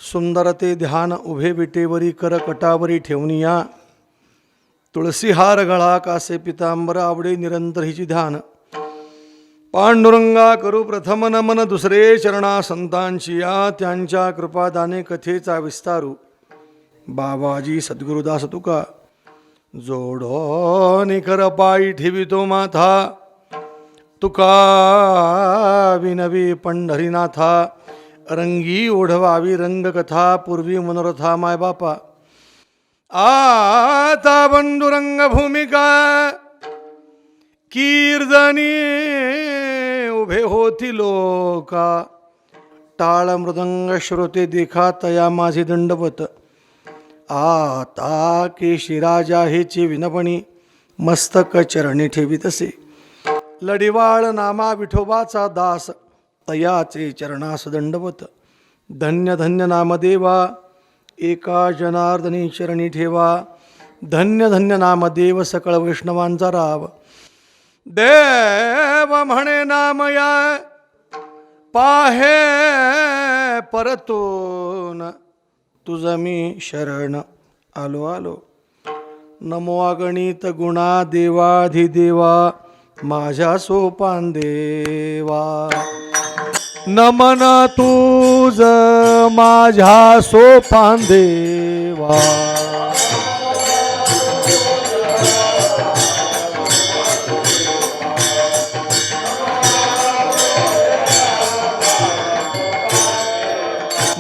सुंदर ते ध्यान उभे विटेवरी कर कटावरी ठेवनिया. तुळसीहार गळा कासे पितांबर आवडे निरंतर हिची ध्यान. पांडुरंगा करू प्रथम नमन दुसरे चरणा संतांची या. त्यांच्या कृपादाने कथेचा विस्तारू. बाबाजी सद्गुरुदास तुका जोडो निखर पायी ठेवितो माथा. तुका विनवी पंढरीनाथा. रंगी ओढवावी रंगकथा पूर्वी मनोरथा माय बापा. आता बंधुरंग भूमिका कीर्तनी उभे होती लोका. टाळ मृदंग श्रोते देखा तया माझे दंडवत. आता केशिराजा हेची विनपणी मस्तक चरणी ठेवीतसे. लढिवाळ नामा विठोबाचा दास तयाचे चरणास दंडवत. धन्य धन्य नामदेवा एका जनार्दनी चरणी ठेवा. धन्य धन्य नामदेव सकळ वैष्णवांचा राव. देव म्हणे नामया पाहे परतून. तुझ मी शरण आलो आलो. नमो अगणित गुणा देवाधिदेवा माझ्या सोपान देवा. नमन तुझ माझ्या सोपान देवा.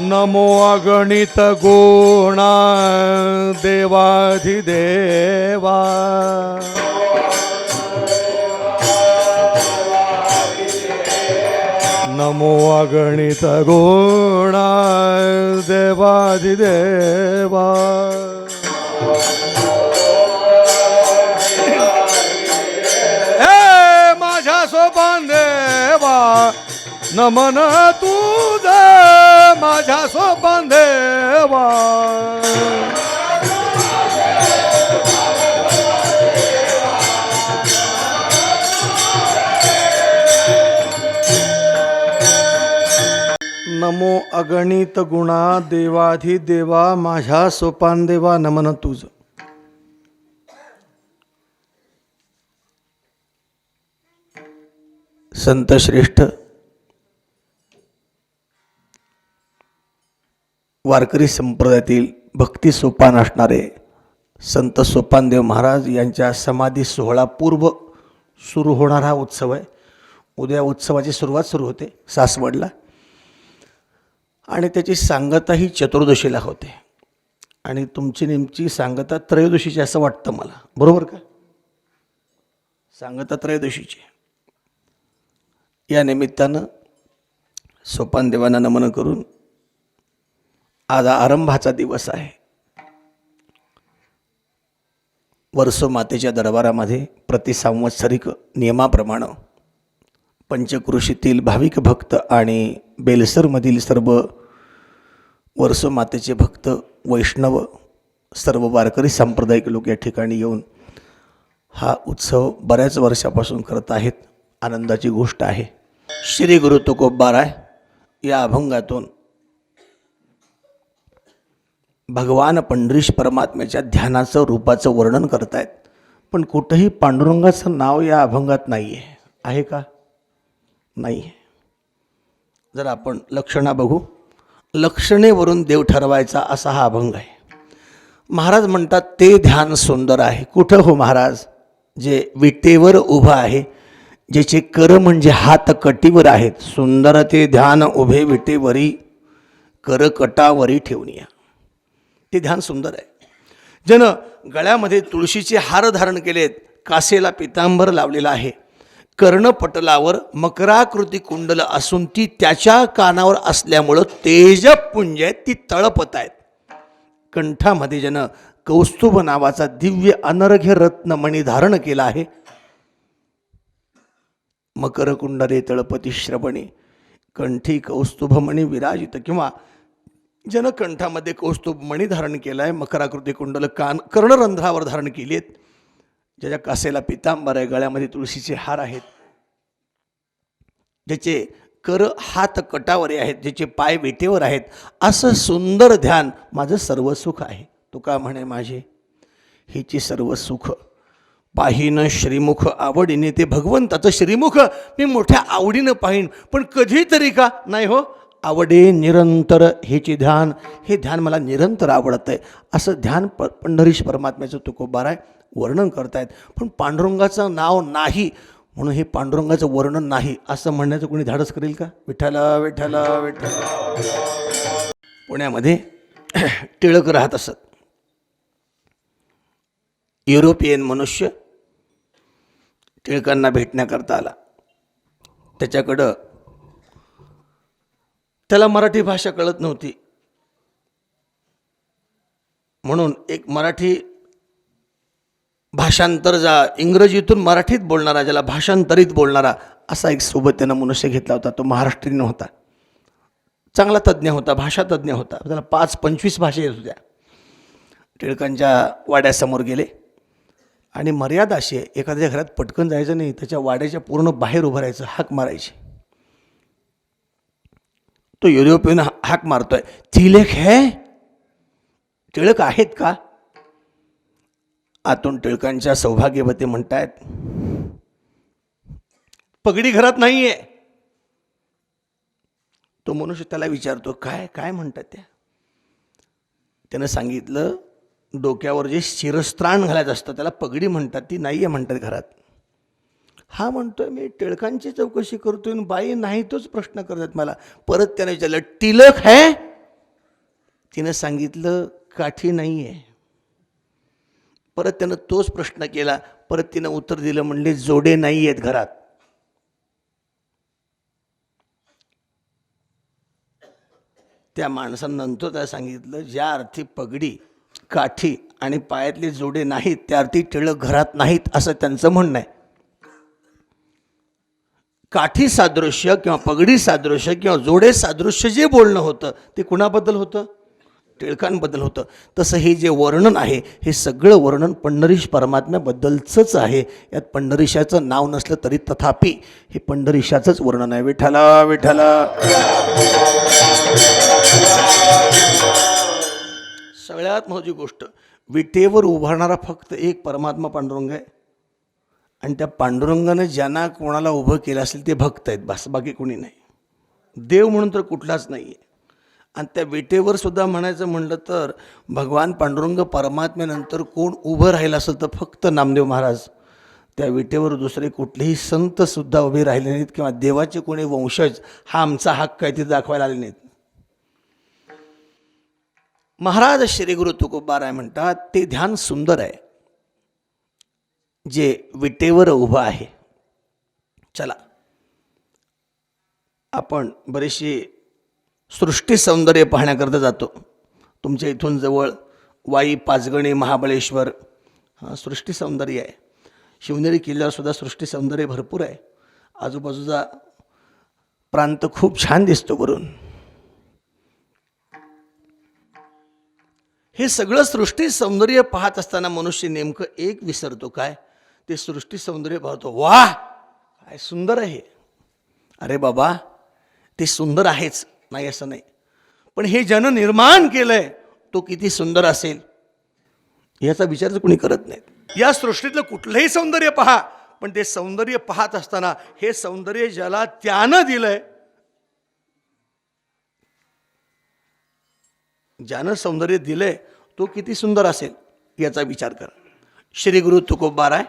नमो अगणित गुणा देवाधिदेवा. नमो अगणित गुणा देवाधिदेवा. हे माझ्या सोपान देवा नमन तुझ माझ्या सोपान देवा. नमो अगणित गुणा देवाधिदेवा माझ्या सोपान देवा नमन तुझ. संत श्रेष्ठ वारकरी संप्रदायातील भक्ती सोपान असणारे संत सोपानदेव महाराज यांच्या समाधी सोहळा पूर्व सुरू होणारा हा उत्सव आहे. उद्या उत्सवाची सुरुवात सुरू होते सासवडला आणि त्याची सांगताही चतुर्दशीला होते आणि तुमची नेमची सांगता त्रयोदशीची असं वाटतं मला, बरोबर का? सांगता त्रयोदशीची. या निमित्तानं सोपानदेवांना नमन करून आज आरंभाचा दिवस आहे. वर्सो मातेच्या दरबारामध्ये प्रतिसंवत्सरिक नियमाप्रमाणे पंचक्रोशीतील भाविक भक्त आणि बेलसरमधील सर्व वर्सो मातेचे भक्त वैष्णव सर्व वारकरी सांप्रदायिक लोक या ठिकाणी येऊन हा उत्सव बऱ्याच वर्षापासून करत आहेत. आनंदाची गोष्ट आहे. श्री गुरु तुकोबाराय या अभंगातून भगवान पंढरीश परमात्म्याच्या ध्यानाचं रूपाचं वर्णन करतायत, पण कुठंही पांडुरंगाचं नाव या अभंगात नाही आहे. आहे का? नाही आहे. जर आपण लक्षणा बघू, लक्षणेवरून देव ठरवायचा असा हा अभंग आहे. महाराज म्हणतात ते ध्यान सुंदर आहे. कुठं हो महाराज? जे विटेवर उभं आहे, ज्याचे कर म्हणजे हात कटीवर आहेत. सुंदर ते ध्यान उभे विटेवरी कर कटावरी ठेवणीया. ते ध्यान सुंदर आहे. ज्यानं गळ्यामध्ये तुळशीचे हार धारण केलेत, कासेला पितांबर लावलेला आहे, कर्णपटलावर मकराकृती कुंडल असून ती त्याच्या कानावर असल्यामुळं तेजपुंज आहेत, ती तळपत आहेत. कंठामध्ये ज्यानं कौस्तुभ नावाचा दिव्य अनर्घ्य रत्नमणी धारण केला आहे. मकर कुंडले तळपती श्रवणी कंठी कौस्तुभमणी विराजित, किंवा ज्यानं कंठामध्ये कौस्तुभमणी धारण केला आहे, मकराकृती कुंडल कर्णरंध्रावर धारण केली आहेत, ज्याच्या कासेला पितांबर आहे, गळ्यामध्ये तुळशीचे हार आहेत, ज्याचे कर हात कटावरे आहेत, ज्याचे पाय वेटेवर आहेत, असं सुंदर ध्यान माझं सर्व सुख आहे. तुका म्हणे माझे हिची सर्व सुख पाहिन श्रीमुख आवडीने. ते भगवंताचं श्रीमुख मी मोठ्या आवडीनं पाहीन, पण कधीतरी का नाही हो, आवडे निरंतर हेचे ध्यान. हे ध्यान मला निरंतर आवडत आहे. असं ध्यान पंढरीश परमात्म्याचं तुकोबाराय वर्णन करतायत. पण पांडुरंगाचं नाव नाही म्हणून हे पांडुरंगाचं वर्णन नाही असं म्हणण्याचं कोणी धाडस करेल का? विठ्ठला विठ्ठला विठ्ठला. पुण्यामध्ये टिळक राहत असत. युरोपियन मनुष्य टिळकांना भेटण्याकरता आला. त्याच्याकडं त्याला मराठी भाषा कळत नव्हती, म्हणून एक मराठी भाषांतर इंग्रजीतून मराठीत बोलणारा, ज्याला भाषांतरित बोलणारा असा एक सोबत त्यानं मनुष्य घेतला होता. तो महाराष्ट्रीयन होता, चांगला तज्ज्ञ होता, भाषा तज्ज्ञ होता. त्याला 5-25 भाषा येत होत्या. टिळकांच्या वाड्यासमोर गेले आणि मर्यादा अशी आहे, एखाद्या घरात पटकन जायचं नाही, त्याच्या वाड्याच्या पूर्ण बाहेर उभं राहायचं, हाक मारायची. तो युरोपियन हाक मारतोय, तिलेख है, टिळक आहेत का? आतून टिळकांच्या सौभाग्यवती म्हणतायत, पगडी घरात नाहीये. तो मनुष्य त्याला विचारतो, काय काय म्हणतात त्या? त्यानं सांगितलं, डोक्यावर जे शिरस्त्राण घालायचं असतं त्याला पगडी म्हणतात, ती नाहीये म्हणतात घरात. हा म्हणतोय, मी टिळकांची चौकशी करतोय, बाई नाही तोच प्रश्न करतात मला. परत त्याने विचारलं, टिळक है? तिनं सांगितलं, काठी नाहीये. परत त्यानं तोच प्रश्न केला. परत तिनं उत्तर दिलं, म्हणले जोडे नाही आहेत घरात. त्या माणसानं नंतर त्याला सांगितलं, ज्या अर्थी पगडी, काठी आणि पायातले जोडे नाहीत त्या अर्थी टिळक घरात नाहीत असं त्यांचं म्हणणं आहे. काठी सादृश्य किंवा पगडी सादृश्य किंवा जोडे सादृश्य जे बोलणं होतं ते कुणाबद्दल होतं? टिळकांबद्दल होतं. तसं हे जे वर्णन आहे हे सगळं वर्णन पंढरीश परमात्म्याबद्दलचंच आहे. यात पंढरीशाचं नाव नसलं तरी तथापि हे पंढरीशाचंच वर्णन आहे. विठ्ठला विठ्ठला. सगळ्यात महत्त्वाची गोष्ट, विटेवर उभारणारा फक्त एक परमात्मा पांडुरंग आहे. आणि त्या पांडुरंगानं ज्यांना कोणाला उभं केलं असेल ते भक्त आहेत, बस, बाकी कोणी नाही. देव म्हणून तर कुठलाच नाही आहे. आणि त्या विटेवर सुद्धा म्हणायचं म्हणलं तर भगवान पांडुरंग परमात्म्यानंतर कोण उभं राहिलं असेल तर फक्त नामदेव महाराज. त्या विटेवर दुसरे कुठलेही संतसुद्धा उभे राहिले नाहीत किंवा देवाचे कोणी वंशज हा आमचा हक्क आहे ते दाखवायला आले नाहीत. महाराज श्री गुरु तुकोबाराय म्हणतात, ते ध्यान सुंदर आहे जे विटेवर उभं आहे. चला, आपण बरेचसे सृष्टी सौंदर्य पाहण्याकरता जातो. तुमच्या इथून जवळ वाई, पाचगणी, महाबळेश्वर सृष्टी सौंदर्य आहे. शिवनेरी किल्ल्यावर सुद्धा सृष्टी सौंदर्य भरपूर आहे. आजूबाजूचा प्रांत खूप छान दिसतो वरून. हे सगळं सृष्टी सौंदर्य पाहत असताना मनुष्य नेमकं एक विसरतो, काय? ते सृष्टी सौंदर्य पाहतो, वाह काय सुंदर आहे. अरे बाबा, ते सुंदर आहेच, नाही असं नाही, पण हे ज्यानं निर्माण केलंय तो किती सुंदर असेल याचा विचार तर कोणी करत नाही. या सृष्टीतलं कुठलंही सौंदर्य पहा, पण ते सौंदर्य पाहत असताना हे सौंदर्य ज्याला त्यानं दिलंय, ज्यानं सौंदर्य दिलंय तो किती सुंदर असेल याचा विचार करा. श्री गुरु तुकोबाराय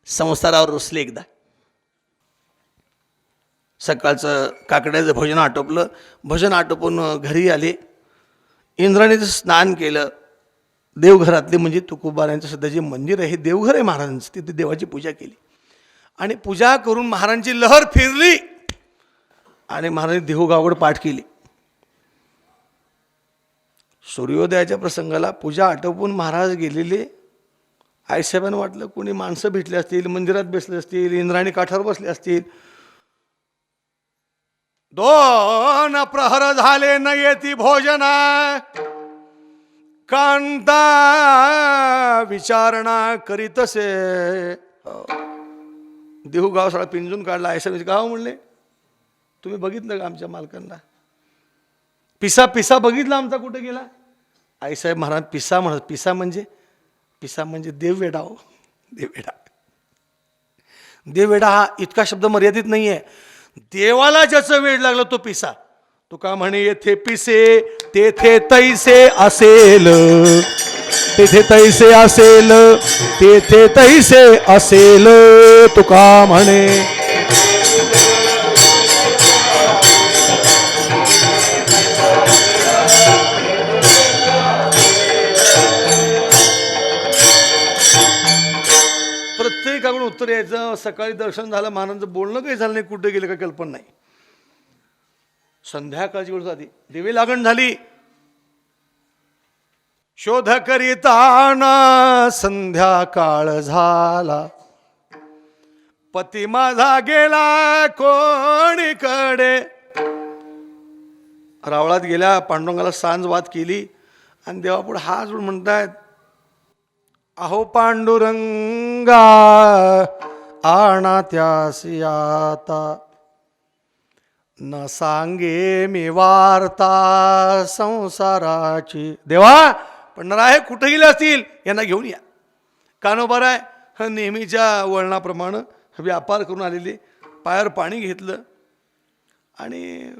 संसारावर रुसले. एकदा सकाळचं काकड्याचं भोजन आटोपलं. भोजन आटोपून घरी आले. इंद्राणीचं स्नान केलं. देवघरातले म्हणजे तुकोबारायांचं सध्या जे मंदिर आहे हे देवघर आहे महाराजांचं, तिथे देवाची पूजा केली. आणि पूजा करून महाराजांची लहर फिरली आणि महाराजांनी देहूगावड पाठ केली. सूर्योदयाच्या प्रसंगाला पूजा आटोपून महाराज गेलेले. आईसाहेबांना वाटलं कोणी माणसं भेटली असतील, मंदिरात बसले असतील, इंद्राणी काठावर बसले असतील. 2 प्रहर झाले न येती भोजना, कांता विचारणा करीतसे. देहू गाव सगळा पिंजून काढला. आईसाहेब गाव म्हणले तुम्ही बघितलं का आमच्या मालकांना? पिसा पिसा बघितला आमचा कुठे गेला? आईसाहेब महाराज पिसा म्हणत. पिसा म्हणजे देववेडा हो, देववेडा. देववेडा हा इतका शब्द मर्यादित नाही आहे. देवाला ज्याचं वेड लागलं तो पिसा. तुका म्हणे येथे पिसे तेथे तैसे असेल, तेथे तैसे असेल, तेथे तैसे असेल. तुका म्हणे प्रत्येकाकडून उत्तर यायचं. सकाळी दर्शन झालं, महाराजांचं बोलणं काही झालं नाही, कुठे गेलं का कल्पना नाही. संध्याकाळची वेळ झाली, दिवे लागण झाली. शोध करीताना संध्याकाळ झाला. पती माझा गेला कोणीकडे. रावळात गेल्या, पांडुरंगाला सांजवाद केली आणि देवापुढे हात जोडून म्हणतायत, अहो पांडुरंगा आणा त्यासी आता. न सांगे मी वार्ता संसाराची. देवा पंढराय कुठे गेले असतील, यांना घेऊन या. कानोबाराय नेहमीच्या वळणाप्रमाणे व्यापार करून आलेले, पायावर पाणी घेतलं आणि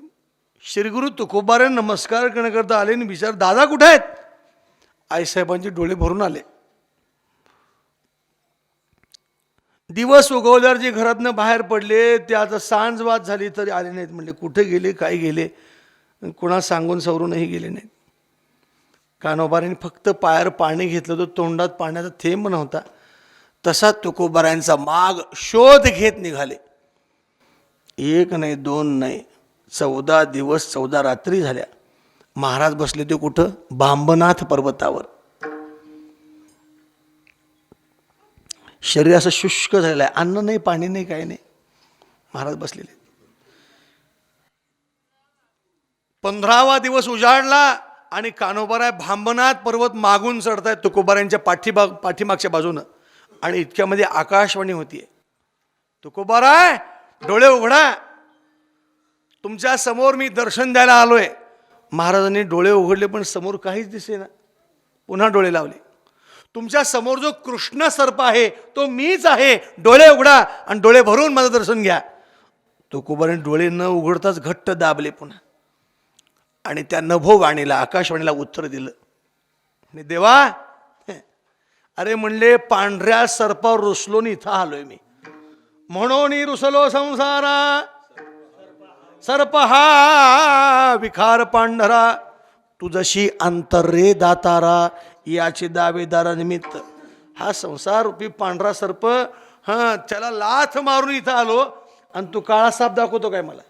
श्रीगुरु तुकोबारायण नमस्कार करण्याकरता आले आणि विचार, दादा कुठे आहेत? आईसाहेबांचे डोळे भरून आले. दिवस उगवल्यावर जे घरातनं बाहेर पडले ते आता सांजवाद झाली तरी आले नाहीत. म्हणले कुठे गेले, काय गेले, कुणा सांगून सवरूनही गेले नाहीत. कान्होबारांनी फक्त पायावर पाणी घेतलं तर तोंडात पाण्याचा थेंब नव्हता. तसा तुकोबारायांचा माग शोध घेत निघाले. एक नाही, दोन नाही, 14 दिवस 14 रात्री झाल्या. महाराज बसले ते कुठं? बांबनाथ पर्वतावर. शरीर असं शुष्क झालेलं आहे, अन्न नाही, पाणी नाही, काही नाही. महाराज बसलेले. 15वा दिवस उजाडला आणि कान्होबाराय भांबनाथ पर्वत मागून चढतायत तुकोबारायांच्या पाठीमागच्या बाजूनं. आणि इतक्यामध्ये आकाशवाणी होतीये, तुकोबाराय डोळे उघडा, तुमच्या समोर मी दर्शन द्यायला आलोय. महाराजांनी डोळे उघडले पण समोर काहीच दिसेना. पुन्हा डोळे लावले. तुमच्या समोर जो कृष्ण सर्प आहे तो मीच आहे, डोळे उघडा आणि डोळे भरून माझं दर्शन घ्या. तुकोबाराने डोळे न उघडताच घट्ट दाबले पुन्हा आणि त्या नभोवाणीला, आकाशवाणीला उत्तर दिलं. आणि देवा, अरे म्हणले पांढऱ्या सर्पावर रुसलो आणि इथं आलोय मी. म्हणून रुसलो संसारा, सर्प हा विखार पांढरा. तुझशी अंतरे दातारा, याचे दावेदारा निमित्त हा संसार रूपी पांढरा सर्प, त्याला लाथ मारून इथं आलो आणि तू काळा साप दाखवतो काय मला?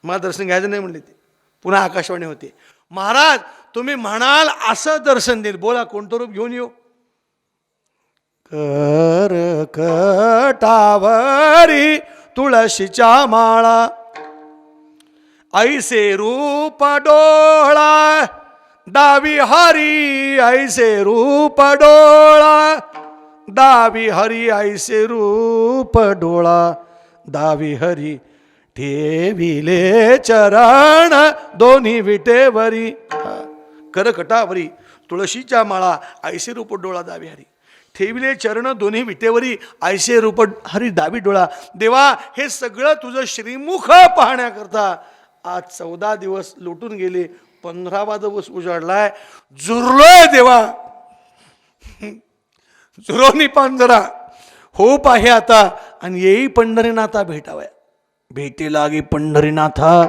मला दर्शन घ्यायचं नाही म्हणले ते. पुन्हा आकाशवाणी होते, महाराज तुम्ही म्हणाल असं दर्शन देईल. बोला कोणतं रूप घेऊन येऊ? करकटावरी तुळशीच्या माळा, ऐसे रूप डोळा दावी हरी, ऐसे रूप डोळा दावी हरी, ऐसे रूप डोळा दावी हरी. ठेविले चरण दोन्ही विटेवरी, करकटावरी तुळशीच्या माळा, ऐसे रूप डोळा दावी हरी. ठेविले चरण दोन्ही विटेवरी, ऐसे रूप हरी दावी डोळा. देवा, हे सगळं तुझं श्रीमुख पाहण्याकरता आज 14 दिवस लुटून गेले. 15वा दिवस उजाडलाय. जुरलोय देवा, जुरोनी पान जरा होप आहे आता. आणि येई पंढरीनाथा भेटावया. भेटी लागी पंढरीनाथा,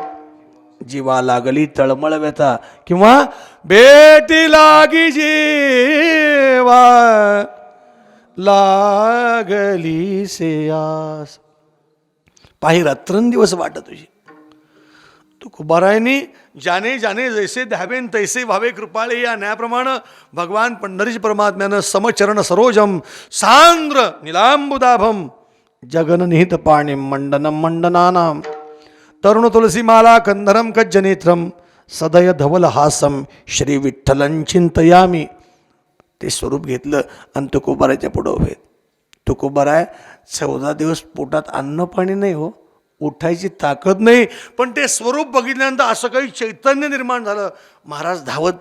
जीवा लागली तळमळ व्यथा. किंवा भेटी लागी जीवा लागली सेयास. पाही रात्रंदिवस वाटत तुझी. तुकोबारायांनी जाने जाने जैसे द्यावेन तैसे व्हावे कृपाळे या न्यायाप्रमाणे भगवान पंढरीश परमात्म्यानं समचरण सरोजम सांद्र निलांबुदाभम जगननिहित पाणी मंडनम मंडनानाम तरुण तुलसी माला कंधरम कज्जनेत्रम सदय धवल हासम श्री विठ्ठलं चिंतयामी. ते स्वरूप घेतलं आणि तुकोबाराच्या पुढं उभे. तुकोबाराय 14 दिवस पोटात अन्न पाणी नाही हो, उठायची ताकद नाही, पण ते स्वरूप बघितल्यानंतर असं काही चैतन्य निर्माण झालं. महाराज धावत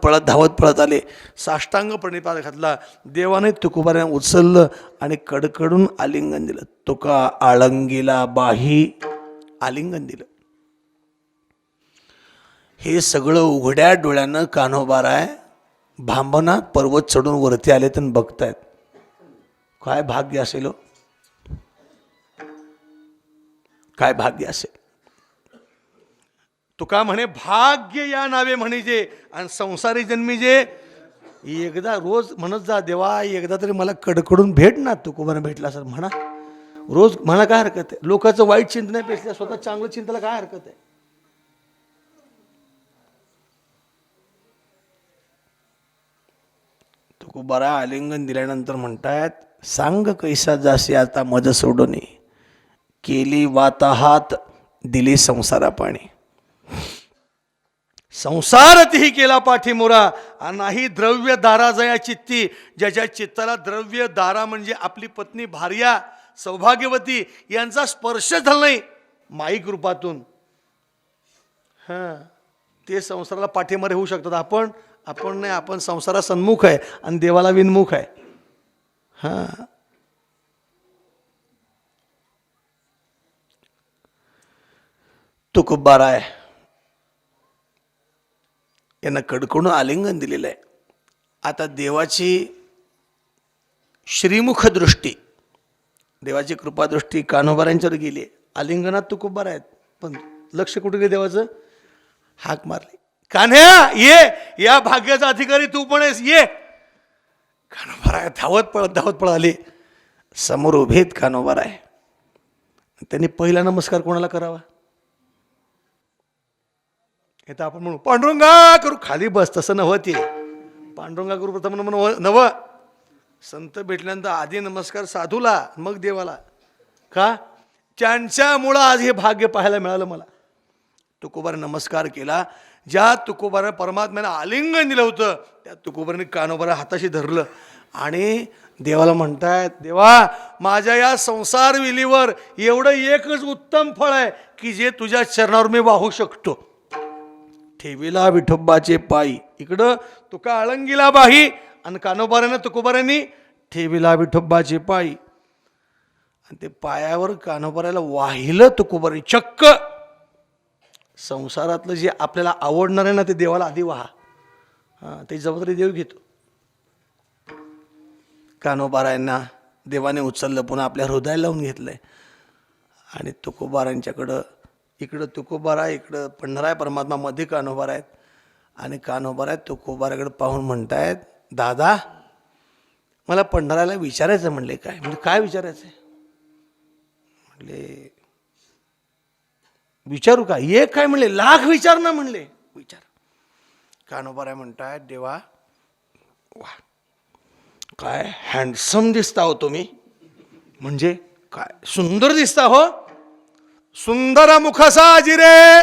पळत आले, साष्टांग प्रणिपात घातला. देवाने तुकोबाराने उचललं आणि कडकडून आलिंगन दिलं. तुका आळंगीला बाही आलिंगन दिलं. हे सगळं उघड्या डोळ्यानं कान्होबाराय भांबनात पर्वत चढून वरती आले तर बघतायत. काय भाग्य असेल हो, काय भाग्य असेल. तुका म्हणे भाग्य या नावे म्हणजे, आणि संसारी जन्मी जे एकदा रोज म्हणत जा, देवा एकदा तरी मला कडकडून भेट ना, तुकोबाने भेटला सर म्हणा, रोज म्हणा, काय हरकत आहे. लोकांचं वाईट चिंतण्यापेक्षा स्वतः चांगलं चिंताला काय हरकत आहे. तुकोबारा आलिंगन दिल्यानंतर म्हणतायत, सांग कैसा जासे आता मज सोडून, केली वाताहात दिली संसारा पाणी. संसार तीही केला पाठीमुरा, नाही द्रव्य दारा जया चित्ती. ज्याच्या चित्ताला द्रव्य दारा म्हणजे आपली पत्नी भार्या सौभाग्यवती यांचा स्पर्श झाला नाही माईक रूपातून, ते संसाराला पाठीमारे होऊ शकतात. आपण नाही, आपण संसारा सन्मुख आहे आणि देवाला विनमुख आहे. तुकोबाराय यांना कडकडून आलिंगन दिलेलं आहे. आता देवाची श्रीमुख दृष्टी, देवाची कृपादृष्टी कान्होबारांच्यावर गेली. आलिंगनात तुकोबारा आहेत, पण लक्ष कुठे गेले देवाचं. हाक मारली, कान्ह्या ये, या भाग्याचा अधिकारी तू पण आहेस, ये. कान्होबाराय धावत पळत आले. समोर उभेत कान्होबाराय. त्यांनी पहिला नमस्कार कोणाला करावा. हे तर आपण म्हणू पांडुरंगा करू, खाली बस, तसं नव्हं ते. पांडुरंगा करू प्रथम नवं. संत भेटल्यानंतर आधी नमस्कार साधूला, मग देवाला. का त्यांच्यामुळं आज हे भाग्य पाहायला मिळालं मला. तुकोबाने नमस्कार केला. ज्या तुकोबाने परमात्म्याने आलिंगन दिलं होतं, त्या तुकोबाने कान्होबारा हाताशी धरलं आणि देवाला म्हणतायत, देवा माझ्या या संसार विलीवर एवढं एकच उत्तम फळ आहे की जे तुझ्या चरणावर मी वाहू शकतो. ठेविला विठोबाचे पायी, इकडं तुका आळंगीला बाही, आणि कान्होबारानं तुकोबारांनी ठेविला विठोबाचे पायी. आणि ते पायावर कान्होबाराला वाहिलं तुकोबारांनी चक्क. संसारातलं जे आपल्याला आवडणार आहे ना, ते देवाला आधी वाहा. ते जबाबदारी देव घेतो. कान्होबारांना देवाने उचललं, पुन्हा आपल्या हृदयाला लावून घेतलंय. आणि तुकोबारांच्याकडं, इकडं तुकोबारा, इकडं पंढराय परमात्मा, मध्ये कान्होबारा आहेत. आणि कान्होबारा तुकोबाराकडे पाहून म्हणतायत, दादा मला पंढराला विचारायचं. म्हणले काय. म्हणजे काय विचारायचं. म्हणले विचारू का. ये काय म्हणले, लाख विचार ना म्हणले. विचार. कान्होबारा म्हणतायत, देवा वा काय हँडसम दिसता हो तुम्ही. म्हणजे काय सुंदर दिसता हो. सुंदर मुखसा जिरे,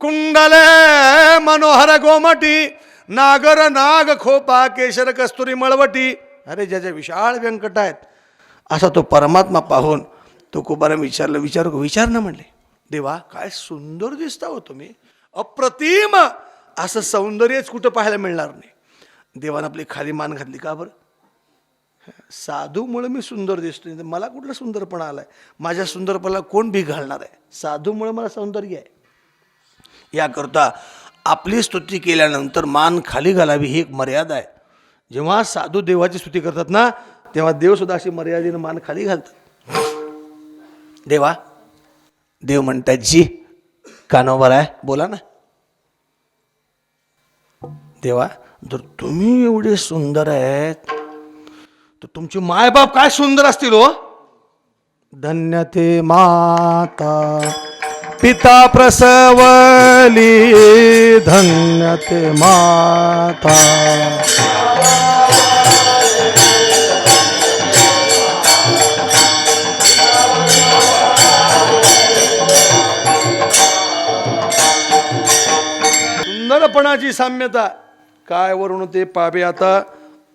कुंडले मनोहर गोमटी, नागर नाग खोपा, केशर कस्तुरी मळवटी. अरे ज्याच्या विशाळ व्यंकट आहेत असा तो परमात्मा पाहून तुकोबारा विचारलं, विचार ना म्हणले. देवा काय सुंदर दिसता हो तुम्ही, अप्रतिम. असं सौंदर्यच कुठं पाहायला मिळणार नाही. देवानं आपली खाली मान घातली. का बरं. साधूमुळे मी सुंदर दिसतोय, मला कुठला सुंदरपणा आलाय. माझ्या सुंदरपणाला कोण भी घालणार आहे. साधूमुळे मला सौंदर्य आहे. याकरता आपली स्तुती केल्यानंतर मान खाली घालावी ही एक मर्यादा आहे. जेव्हा साधू देवाची स्तुती करतात ना, तेव्हा देवसुद्धा अशी मर्यादेनं मान खाली घालतात. देवा, देव म्हणतात जी कान्होबारा आहे, बोला ना. देवा जर तुम्ही एवढे सुंदर आहेत तर तुमचे मायबाप काय सुंदर असतील हो. धन्य ते माता पिता प्रसवली, धन्य ते माता. सुंदरपणाची साम्यता काय वरून ते पाबे आता.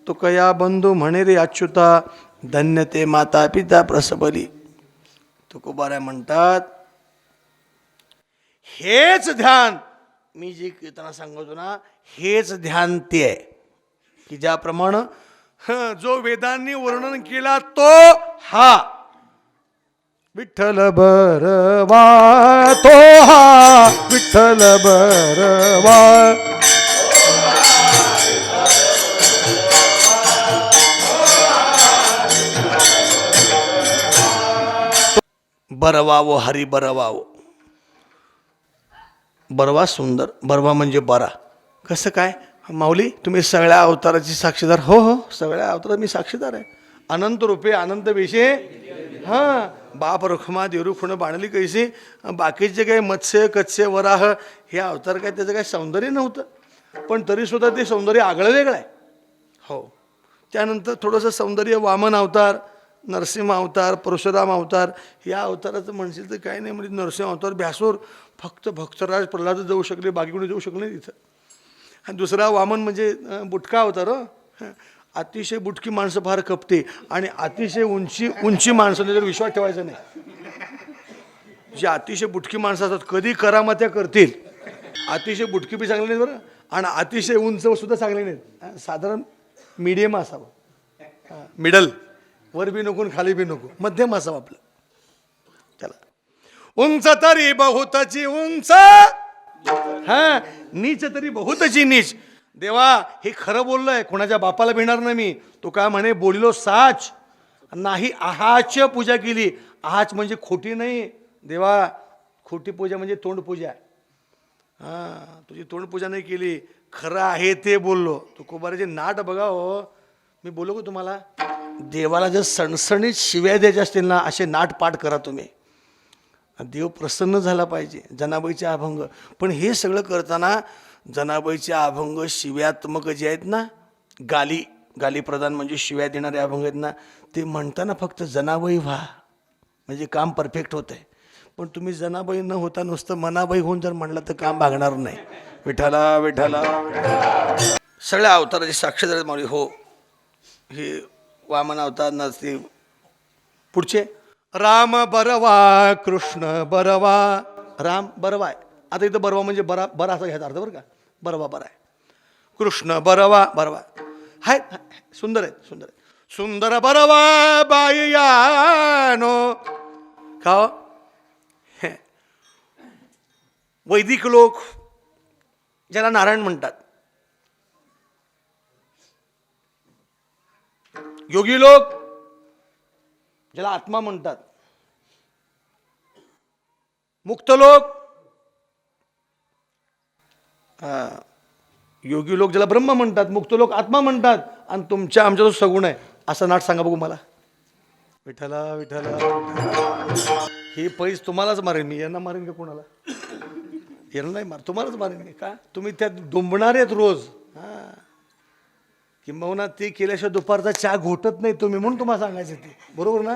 तो कया बंधू म्हणे रे अच्युता, धन्य ते माता पिता प्रसबली. तुकोबारा म्हणतात हेच ध्यान, मी जे कीर्तना सांगतो ना, हेच ध्यान ते आहे की ज्याप्रमाणे जो वेदांनी वर्णन केला तो हा विठ्ठल बरवा, तो हा विठ्ठल बरवा. बरवावो हरी बरवावो. बरवा सुंदर, बरवा म्हणजे बरा. कसं काय माऊली, तुम्ही सगळ्या अवताराची साक्षीदार? हो हो, सगळ्या अवतारात मी साक्षीदार आहे. अनंत रूपे अनंत वेशे, हां, बाप रखुमा देवरुखुण बाणली कैसे. बाकीचे काय मत्स्य कत्स्य वराह हे अवतार काय त्याचं काय सौंदर्य नव्हतं, पण तरीसुद्धा ते सौंदर्य आगळं वेगळं आहे. हो, त्यानंतर थोडंसं सौंदर्य वामन अवतार, नरसिंह अवतार, परशुराम अवतार. या अवताराचं म्हणशील तर काय नाही, म्हणजे नरसिंह अवतार भ्यासूर, फक्त भक्तराज प्रल्हाद जाऊ शकले, बाकी कोणी जाऊ शकले तिथं. आणि दुसरा वामन म्हणजे बुटका अवतार. अतिशय बुटकी माणसं फार कपते आणि अतिशय उंची माणसं जर विश्वास ठेवायचा नाही. जे अतिशय बुटकी माणसं असतात कधी करामत्या करतील. अतिशय बुटकी बी चांगली नाहीत बरं, आणि अतिशय उंच सुद्धा चांगले नाहीत. साधारण मीडियम असावं, मिडल, वर बी नको खाली बी नको, मध्यम असावं आपलं. चला, उंच तरी बहुतची उंच, हा, नीच तरी बहुतची नीच. देवा हे खरं बोललंय, कोणाच्या बापाला भिणार नाही मी. तो काय म्हणे, बोलिलो साच नाही आहाच पूजा केली. आहाच म्हणजे खोटी नाही देवा, खोटी पूजा म्हणजे तोंड पूजा. हां, तुझी तोंड पूजा नाही केली, खरं आहे ते बोललो. तुकोबाराचे नाट बघा हो. मी बोलू का तुम्हाला, देवाला जर सणसणीत शिव्या द्यायच्या असतील ना, असे नाट पाठ करा तुम्ही. देव प्रसन्न झाला पाहिजे. जनाबाईचे अभंग, पण हे सगळं करताना जनाबाईचे अभंग शिव्यात्मक जे आहेत ना, गाली प्रदान म्हणजे शिव्या देणारे अभंग आहेत ना, ते म्हणताना फक्त जनाबाई व्हा म्हणजे काम परफेक्ट होत आहे. पण तुम्ही जनाबाई न होता नुसतं मनाबाई होऊन जर म्हणलं तर काम भागणार नाही. विठाला विठाला. सगळ्या अवताराचे साक्षीदार माऊली. हो, हे वामन अवतार नसते. पुढचे राम बरवा, कृष्ण बरवा. राम बरवा आहे. आता इथं बरवा म्हणजे बरा बरा असा घ्यायचा अर्थ बरं का. बरवा बरा आहे. कृष्ण बरवा, बरवा हाय, सुंदर आहे, सुंदर आहे. सुंदर बरवा बाईयानो. का वैदिक लोक ज्याला नारायण म्हणतात, योगी लोक ज्याला आत्मा म्हणतात, मुक्त लोक, योगी लोक ज्याला ब्रह्म म्हणतात, मुक्त लोक आत्मा म्हणतात, आणि तुमच्या आमच्या जो सगुण आहे असं नाट सांगा बघू मला. विठ्ठला विठ्ठला. ही पैस तुम्हालाच मारेन मी, यांना मारेन का कोणाला? यांना नाही मार, तुम्हालाच मारेन मी. का तुम्ही त्यात डुंबणार आहेत रोज. हां, किंबहुना ते केल्याशिवाय दुपारचा चहा घोटत नाही तुम्ही, म्हणून तुम्हाला सांगायचं ते. बरोबर ना?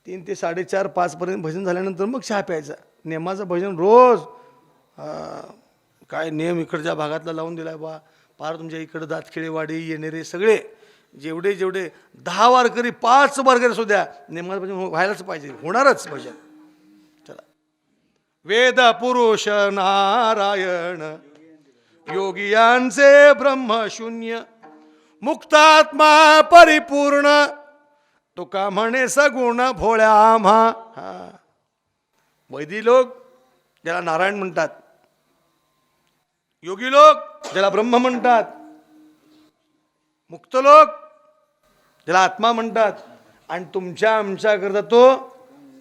3 ते 4:30 5 पर्यंत भजन झाल्यानंतर मग चहा प्यायचा. नेमाचं भजन रोज. काय नेम इकडच्या भागातला लावून दिलाय बा. पार तुमच्या इकडं दातखिळेवाडी येणेरे सगळे जेवढे 10 वारकरी 5 वारकरी असू द्या, नेमाचं भजन व्हायलाच पाहिजे, होणारच भजन. चला, वेद पुरुष नारायण योगियांचे ब्रह्मशून्य, मुक्तात्मा परिपूर्ण, तुका म्हणे सगुण भोळ्या आम्हा. वैदिक लोक ज्याला नारायण म्हणतात, योगी लोक ज्याला ब्रह्म म्हणतात, मुक्त लोक ज्याला आत्मा म्हणतात, आणि तुमच्या आमच्या करता तो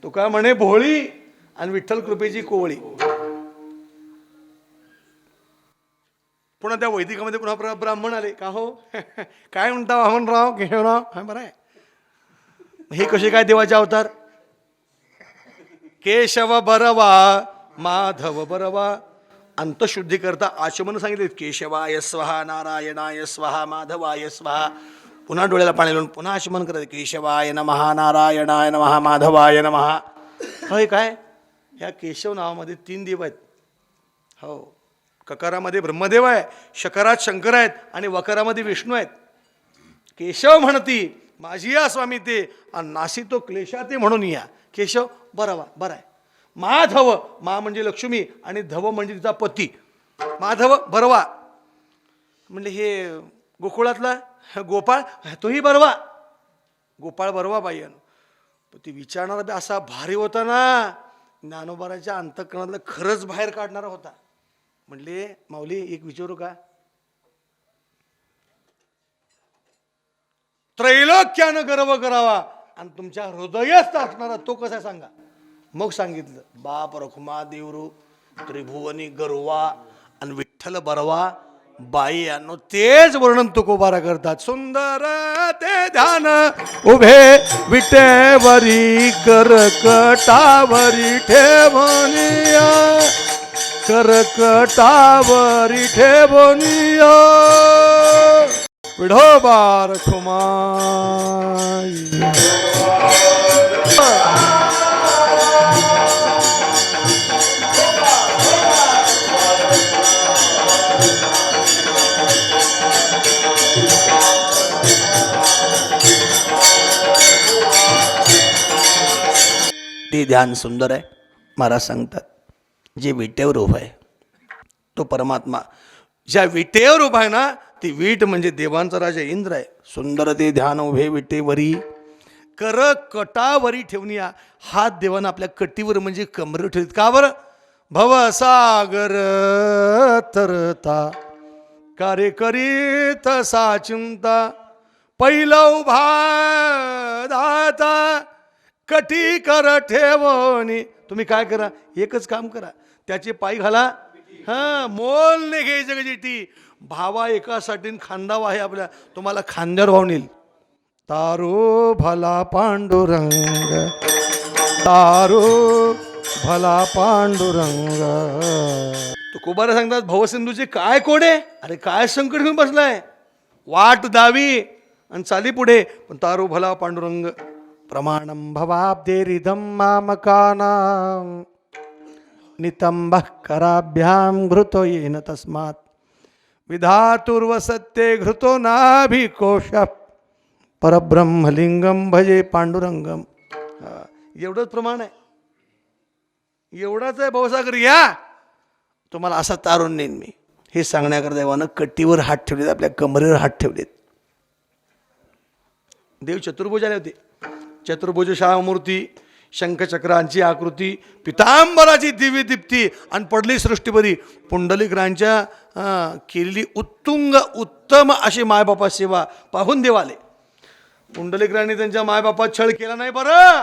तुका म्हणे भोळी आणि विठ्ठल कृपेची कोवळी. पुन्हा त्या वैदिकामध्ये पुन्हा ब्राह्मण आले. का हो काय म्हणता वामनराव केशवराव? हा, बरं आहे. हे कसे काय देवाचे अवतार? केशव बरवा, माधव बरवा. अंतशुद्धी करता आचमन सांगितले. केशवाय स्वहा, नारायणाय स्वहा, माधवाय स्वहा. पुन्हा डोळ्याला पाणी लावून पुन्हा आचमन करायचं. केशवाय नमः, नारायणाय नमः, माधवाय नमः. होय काय? ह्या केशव नावामध्ये 3 देव आहेत. हो, ककारामध्ये ब्रह्मदेव आहे, शकारात शंकर आहेत, आणि वकारामध्ये विष्णू आहेत. केशव म्हणती माझी या स्वामी ते आणि नासी तो क्लेशा ते म्हणून या. केशव बरं आहे. माधव, मा म्हणजे लक्ष्मी आणि धव म्हणजे तिचा पती. माधव बरवा म्हणजे हे गोकुळातला गोपाळ, तोही बरवा. गोपाळ बरवा बाई. ती विचारणारा बी असा भारी होता ना, ज्ञानोबाराच्या अंतःकरणातलं खरंच बाहेर काढणारा होता. म्हणले माऊली एक विचारू का? त्रैलोक्यानं गर्व करावा आणि तुमच्या हृदयात असणारा तो कसा सांगा. मग सांगितलं बाप रखुमा देवरू त्रिभुवनी गरुवा आणि विठ्ठल बरवा बाई यानो. तेच वर्णन तुकोबारा करतात. सुंदर ते ध्यान उभे विटेवरी करकटावरी ठेवनिया, करकटावरी ठेवनिया विठोबा रखुमाई. ते ध्यान सुंदर आहे. महाराज सांगतात जे विटेवर उभा आहे तो परमात्मा. ज्या विटेवर उभा आहे ना, ती वीट म्हणजे देवांचा राजा इंद्र आहे. सुंदर ते ध्यान उभे विटेवरी कर कटावरी ठेवूनिया. हात देवानं आपल्या कटीवर म्हणजे कमरेवर ठेवत. का बरं? भवसागर तरता कार्य करीत सा चिंता, पहिला उभा दाता कटी कर ठेवणी. तुम्ही काय करा, एकच काम करा, त्याचे पाय घाला. मोल नाही घ्यायचं गजिटी. भावा एकासाठी खांदावा आहे आपल्या, तुम्हाला खांद्यावर वाहून येईल. तारो भला पांडुरंग, तारो भला पांडुरंग. तुकोबारा सांगतात भवसिंधूचे काय कोडे, अरे काय संकट घेऊन बसलाय, वाट दावी आणि चाली पुढे. पण तारो भला पांडुरंग प्रमाणम भवाब्दे रिदम मामकानाम नितंबः कराभ्याम घृतो येन तस्मात् विधातुर्वसत्ते घृतो नाभिकोश परब्रह्मलिंगम भजे पांडुरंगम. एवढंच प्रमाण आहे, एवढाच आहे. भवसागर या, तुम्हाला असा तारून नेईन मी. हे सांगण्याकरता देवानं कट्टीवर हात ठेवलेत, आपल्या कमरेवर हात ठेवलेत. देव चतुर्भुज आले होते. चतुर्भुज शाहमूर्ती, शंखचक्रांची आकृती, पितांबराची दिव्य दीप्ती आणि पडली सृष्टीभरी. पुंडलिकरांच्या केलेली उत्तुंग उत्तम अशी मायबापा सेवा पाहून देवाले. पुंडलिकरांनी त्यांच्या मायबापात छळ केला नाही. बरं,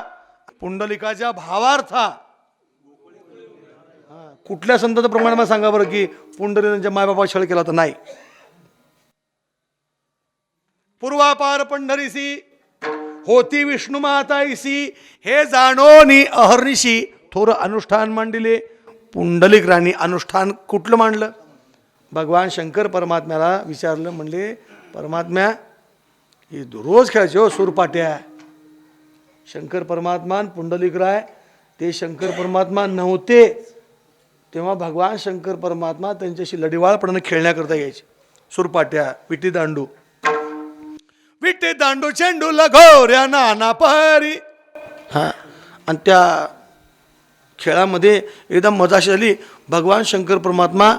पुंडलिकाच्या भावार्था कुठल्या संताचं प्रमाण मला सांगा बरं की पुंडलिकांच्या मायबापात छळ केला तर नाही. पूर्वापार पंढरीसी होती विष्णू माताईसी, हे जाणोनी अहर्निशी थोर अनुष्ठान मांडिले. पुंडलिक राणी अनुष्ठान कुठलं मांडलं? भगवान शंकर परमात्म्याला विचारलं, म्हणले परमात्म्या हे रोज खेळायचे हो सूरपाट्या. शंकर परमात्मा पुंडलिक राय ते शंकर परमात्मा नव्हते तेव्हा भगवान शंकर परमात्मा त्यांच्याशी लढीवाळपणाने खेळण्याकरता यायचे. सूरपाट्या, विटी दांडू, विटे दांडू चेंडू लगोऱ्या नाना परी. आणि त्या खेळामध्ये एकदम मजाशी झाली. भगवान शंकर परमात्मा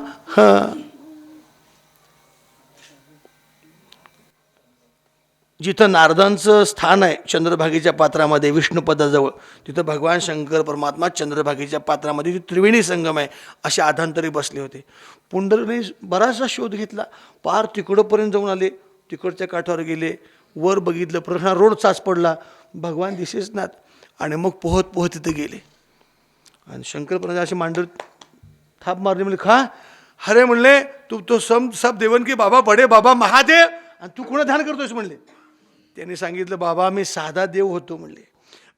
जिथं नारदांचं स्थान आहे चंद्रभागेच्या पात्रामध्ये विष्णुपदाजवळ, तिथं भगवान शंकर परमात्मा चंद्रभागेच्या पात्रामध्ये त्रिवेणी संगम आहे असे आधांतरी बसले होते. पुंडलिकने बराचसा शोध घेतला, पार तिकडंपर्यंत जाऊन आले. तिकडच्या काठावर गेले, वर बघितलं, प्रश्न रोड चाच पडला, भगवान दिसेच नात. आणि मग पोहत पोहत तिथे गेले आणि शंकर परमात्मा असे मांडर थाप मारले. म्हणले खा, अरे म्हणले तू तो सब देवन की बाबा बडे बाबा महादेव, आणि तू कुणा ध्यान करतोस म्हणले. त्यांनी सांगितलं बाबा मी साधा देव होतो म्हणले,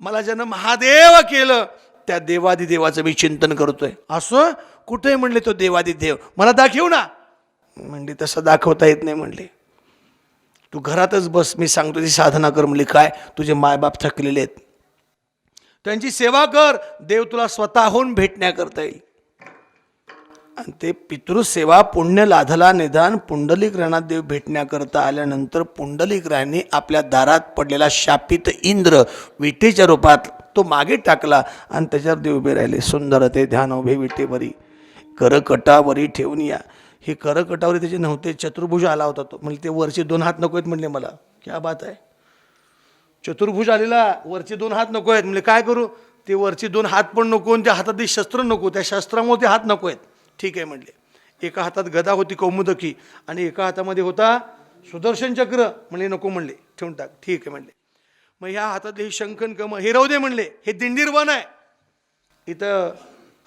मला ज्यानं महादेव केलं त्या देवादिदेवाचं मी चिंतन करतोय. असं कुठे म्हणले तो देवादिदेव, मला दाखव ना. म्हणले तसं दाखवता येत नाही म्हणले, तू घरातच बस, मी सांगतो ती साधना कर. म्हणले काय, तुझे मायबाप थकलेले आहेत, त्यांची सेवा कर, देव तुला स्वतःहून भेटण्याकरता येईल. आणि ते पितृसेवा पुण्य लाधला निदान पुंडलिक राणादेव भेटण्याकरता आल्यानंतर पुंडलिक राणे आपल्या दारात पडलेला शापित इंद्र विटेच्या रूपात तो मागे टाकला आणि त्याच्यावर देव उभे राहिले. सुंदर ते ध्यान उभे विटेवरी करकटावरी ठेवून या. हे करकटावरी त्याचे नव्हते, चतुर्भुज आला होता तो. म्हणजे ते वरचे 2 हात नको आहेत म्हणले मला. क्या बात आहे, चतुर्भुज आलेला, वरचे 2 हात नको आहेत. म्हणजे काय करू, ते वरचे 2 हात पण नको आणि त्या हातात शस्त्र नको, त्या शस्त्रामुळे ते हात नको आहेत. ठीक आहे म्हणले. एका हातात गदा होती कौमुदकी आणि एका हातामध्ये होता सुदर्शन चक्र. म्हणले नको म्हणले, ठेवून टाक. ठीक आहे म्हणले. मग ह्या हातातले हे शंखन कम हे राहू दे म्हणले. हे दिंडीर वन आहे, इथं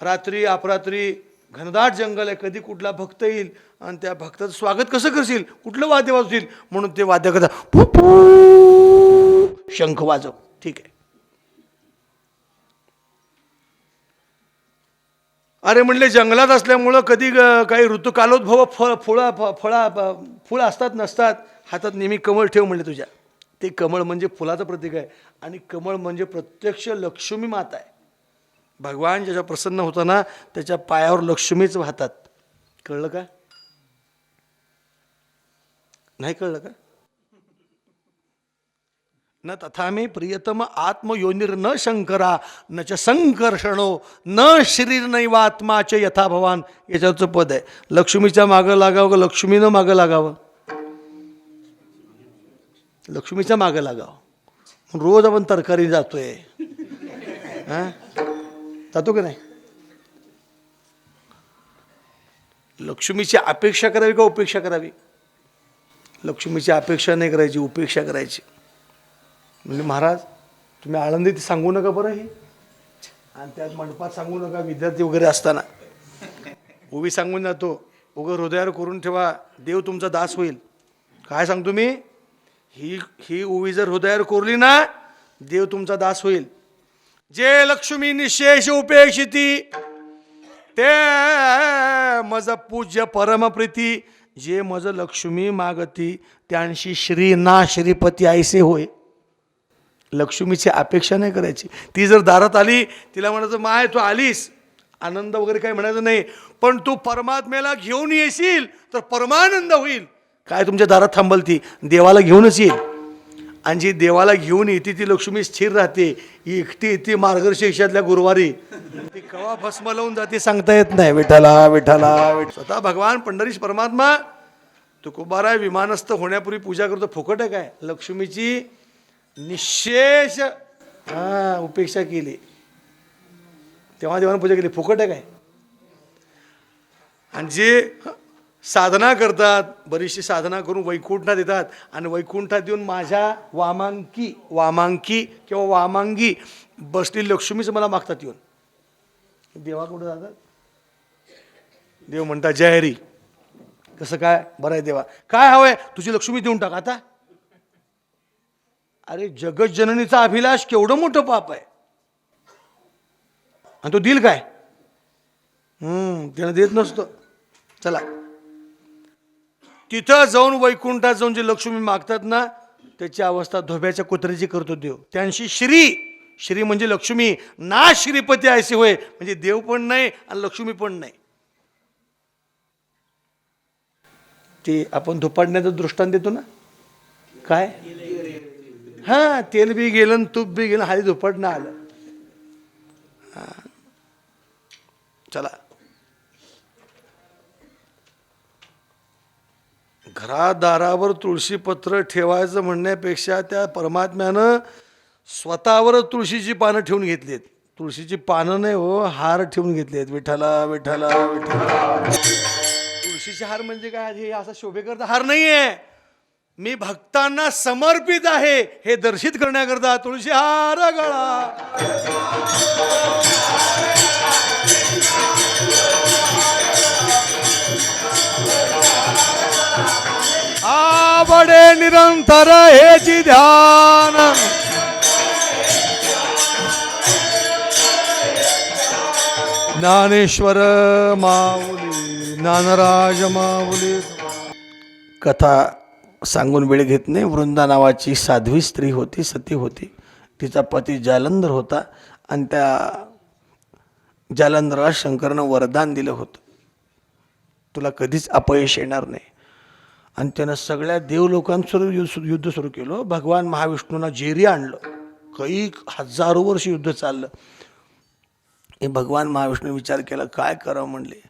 रात्री अपरात्री घनदाट जंगल आहे, कधी कुठला भक्त येईल आणि त्या भक्ताचं स्वागत कसं करशील, कुठलं वाद्य वाजवशील, म्हणून ते वाद्य कसा शंख वाजव. ठीक आहे. अरे म्हणले जंगलात असल्यामुळं कधी काही ऋतुकालोद्भव फुलं असतात नसतात. हातात नेहमी कमळ ठेव म्हणले तुझ्या. ते कमळ म्हणजे फुलाचं प्रतीक आहे आणि कमळ म्हणजे प्रत्यक्ष लक्ष्मी माता आहे. भगवान ज्याच्या प्रसन्न होता ना त्याच्या पायावर लक्ष्मीच वाहतात. कळलं का? नाही कळलं का? न तथा मे प्रियतम आत्मयोनिर न शंकरा न च संकर्षणो न शरीर नैवात्माच यथा भवान. याच्यावरचं पद आहे. लक्ष्मीच्या मागं लागावं का लक्ष्मीनं मागं लागावं? लक्ष्मीच्या मागं लागावं. रोज आपण तरकारी जातोय, हां जातो का नाही? लक्ष्मीची अपेक्षा करावी का उपेक्षा करावी? लक्ष्मीची अपेक्षा नाही करायची, उपेक्षा करायची. म्हणजे महाराज तुम्ही आळंदीत सांगू नका बरं हे, आणि त्यात मंडपात सांगू नका, विद्यार्थी वगैरे असताना उभी सांगून जातो. उगं हृदयावर करून ठेवा, देव तुमचा दास होईल. काय सांगतो मी, ही उभी जर हृदयावर कोरली ना देव तुमचा दास होईल. जे लक्ष्मी निशेष उपेक्षिती ते मज पूज्य परमप्रीती. जे मज लक्ष्मी मागती त्यांशी श्री ना श्रीपती ऐसे होय. लक्ष्मीची अपेक्षा नाही करायची. ती जर दारात आली तिला म्हणायचं माय तू आलीस, आनंद वगैरे काही म्हणायचं नाही, पण तू परमात्म्याला घेऊन येशील तर परमानंद होईल. काय तुमच्या दारात थांबल ती? देवाला घेऊनच येईल. आणि जी देवाला घेऊन येते ती लक्ष्मी स्थिर राहते. एकटी येते मार्गशीर्षातल्या गुरुवारी, ती कवा भस्म लावून जाते सांगता येत नाही. विठ्ठला विठ्ठला स्वतः भगवान पंढरीश परमात्मा तुकोबारा विमानस्थ होण्यापूर्वी पूजा करतो. फुकट आहे काय? लक्ष्मीची निशेष उपेक्षा केली तेव्हा देवाने पूजा केली. फुकट आहे काय? आणि जे साधना करतात, बरीचशी साधना करून वैकुंठात येतात आणि वैकुंठात येऊन माझ्या वामांकी किंवा वामांगी बसली लक्ष्मीच मला मागतात. येऊन देवा कुठं जातात? देव म्हणतात जय हरी. कसं काय? बरं आहे देवा, काय हवंय? तुझी लक्ष्मी देऊन टाक आता. अरे जगज्जननीचा अभिलाष केवढं मोठं पाप आहे आणि तो दिल काय? त्यानं देत नसतो. चला तिथं जाऊन वैकुंठात जाऊन जे लक्ष्मी मागतात ना त्याची अवस्था धोब्याच्या कुत्र्याची करतो देव. त्यांशी श्री म्हणजे लक्ष्मी ना श्रीपती ऐसे होय. म्हणजे देव पण नाही आणि लक्ष्मी पण नाही. ते आपण धुपाडण्याचं दृष्टांत देतो ना, काय हा तेल बी गेलं तूप बी गेलं, हाली धुपाडणं आलं. चला घरात दारावर तुळशीपत्र ठेवायचं म्हणण्यापेक्षा त्या परमात्म्यानं स्वतःवर तुळशीची पानं ठेवून घेतलीत. तुळशीची पानं नाही हो, हार ठेवून घेतलेत. विठ्ठला विठ्ठला विठ्ठला. तुळशीचे हार म्हणजे काय? हे असा शोभेकरता हार नाहीये. मी भक्तांना समर्पित आहे हे दर्शित करण्याकरता तुळशी हार गळा. आवडे निरंतर हेची ध्यान. ज्ञानेश्वर माऊली ज्ञानराज माऊली. कथा सांगून वेळ घेत नाही. वृंदा नावाची साध्वी स्त्री होती, सती होती. तिचा पती जालंधर होता आणि त्या जालंधराला शंकरनं वरदान दिलं होतं. तुला कधीच अपयश येणार नाही. आणि त्यानं सगळ्या देवलोकांसोबत युद्ध सुरू केलं. भगवान महाविष्णूंना जेरी आणलं. काही हजारो वर्ष युद्ध चाललं. हे भगवान महाविष्णू विचार केला काय करावं म्हणले.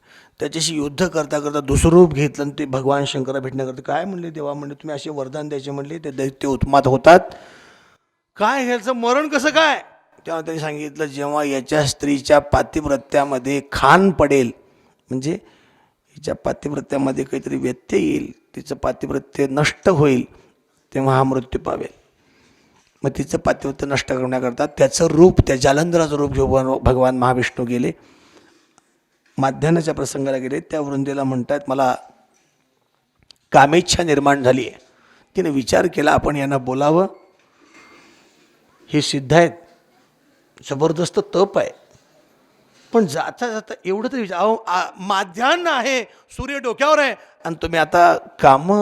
त्याच्याशी युद्ध करता करता दुसरं रूप घेतलं आणि ते भगवान शंकरा भेटण्याकरता काय म्हणले, देवा म्हणले तुम्ही असे वरदान द्यायचे म्हणले, ते दैत्य उत्मात होतात, काय ह्याचं मरण कसं काय. तेव्हा त्यांनी सांगितलं जेव्हा याच्या स्त्रीच्या पातिव्रत्यामध्ये खान पडेल, म्हणजे हिच्या पातिव्रत्यामध्ये काहीतरी व्यत्यय येईल, तिचं पातिव्रत्य नष्ट होईल, तेव्हा हा मृत्यू पावेल. मग तिचं पातिव्रत्य नष्ट करण्याकरता त्याचं रूप, त्या जालंधराचं रूप घेऊन भगवान महाविष्णू गेले. माध्यान्हाच्या प्रसंगाला गेले. त्या वृंदेला म्हणतात मला कामेच्छा निर्माण झाली आहे. तिने विचार केला आपण यांना बोलावं, हे सिद्ध आहेत, जबरदस्त तप आहे, पण जाता जाता एवढं तरी माध्यान्ह आहे, सूर्य डोक्यावर आहे आणि तुम्ही आता काम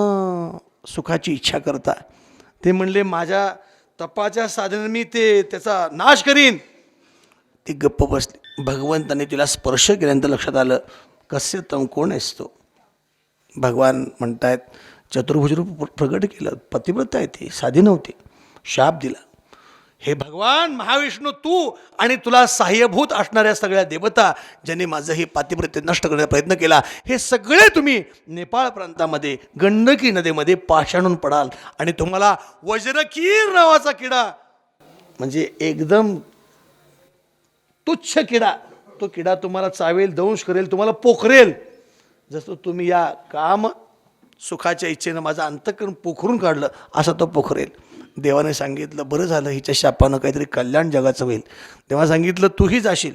सुखाची इच्छा करता. ते म्हणले माझ्या तपाच्या साधनेने मी त्याचा नाश करीन. ती गप्प बसली. भगवंताने तिला स्पर्श केल्यानंतर लक्षात आलं कसे तम कोण आहेस तो. भगवान म्हणतायत चतुर्भुज रूप प्रगट केलं, पतिव्रता आहे ती, साधी नव्हती. शाप दिला, हे भगवान महाविष्णू तू आणि तुला सहाय्यभूत असणाऱ्या सगळ्या देवता ज्यांनी माझं हे पातिव्रत्य नष्ट करण्याचा प्रयत्न केला, हे सगळे तुम्ही नेपाळ प्रांतामध्ये गंडकी नदीमध्ये पाषाणून पडाल आणि तुम्हाला वज्रकीर नावाचा किडा, म्हणजे एकदम तुच्छ किडा, तो किडा तुम्हाला चावेल, दंश करेल, तुम्हाला पोखरेल. जसं तुम्ही या काम सुखाच्या इच्छेनं माझं अंतःकरण पोखरून काढलं असं तो पोखरेल. देवाने सांगितलं बरं झालं हिच्या शापानं काहीतरी कल्याण जगाचं होईल. तेव्हा सांगितलं तूही जाशील,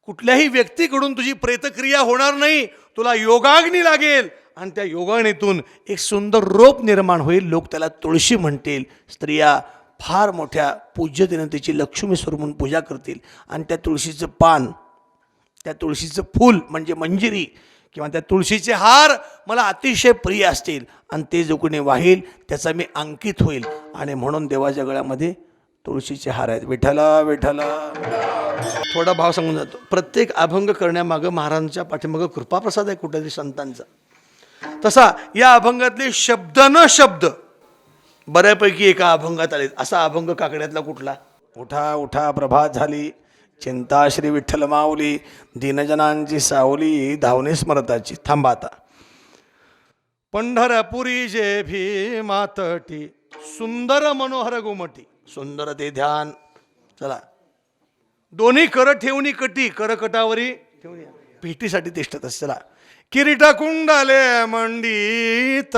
कुठल्याही व्यक्तीकडून तुझी प्रेतक्रिया होणार नाही, तुला योगाग्नी लागेल आणि त्या योगाग्नीतून एक सुंदर रोप निर्माण होईल. लोक त्याला तुळशी म्हणतील. स्त्रिया फार मोठ्या पूज्यतेने तिची लक्ष्मी स्वरूप म्हणून पूजा करतील आणि त्या तुळशीचं पान, त्या तुळशीचं फूल म्हणजे मंजिरी किंवा त्या तुळशीचे हार मला अतिशय प्रिय असतील आणि ते जो कोणी वाहील त्याचा मी अंकित होईल. आणि म्हणून देवाच्या गळ्यामध्ये तुळशीचे हार आहेत. विठ्ठला विठ्ठला. थोडा भाव सांगून जातो. प्रत्येक अभंग करण्यामागं महाराजांच्या पाठीमागं कृपाप्रसाद आहे कुठेतरी संतांचा. तसा या अभंगातले शब्द न शब्द बऱ्यापैकी एका अभंगात आले. असा अभंग काकड्यातला कुठला. उठा उठा प्रभात झाली, चिंता श्री विठ्ठल माऊली, दीनजनांची सावली, धावणे स्मरताची. थांबा आता. पंढरपुरी जे भीमातटी, सुंदर मनोहर गुमटी, सुंदर ते ध्यान. चला, दोन्ही कर ठेवणी कटी, करकटावरी ठेवणी भेटीसाठी तिष्ठत. चला, किरीट कुंडले मंडित,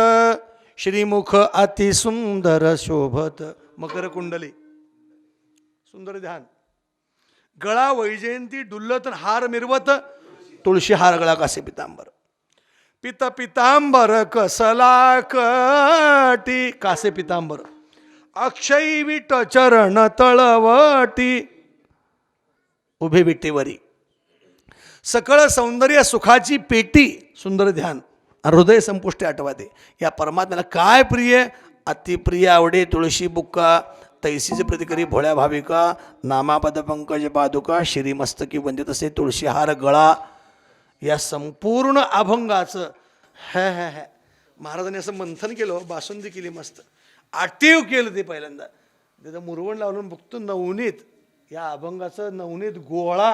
श्रीमुख अति सुंदर शोभत, मकर कुंडली, सुंदर ध्यान. गळा वैजयंती डुल्लत हार मिरवत, तुळशी हार गळा कासे पितांबर. पित पितांबर कसला कटी, कासे पितांबर. अक्षयी विट चरण तळवटी, उभे विटेवरी. सकळ सौंदर्य सुखाची पेटी, सुंदर ध्यान. हृदय संपुष्टी आठवाते. या परमात्म्याला काय प्रिय, अतिप्रिय आवडे तुळशी बुक्का, तैसीचे प्रतिकरी भोळ्या भाविका, नामापद पंकज पादुका, श्रीमस्तकी वंदित असे तुळशी हार गळा. या संपूर्ण अभंगाचं हे महाराजांनी असं मंथन केलं, बासुंदी केली मस्त, आटीव केलं. ते पहिल्यांदा त्याचं मुरवण लावून बघतो नवनीत. या अभंगाचं नवनीत गोळा,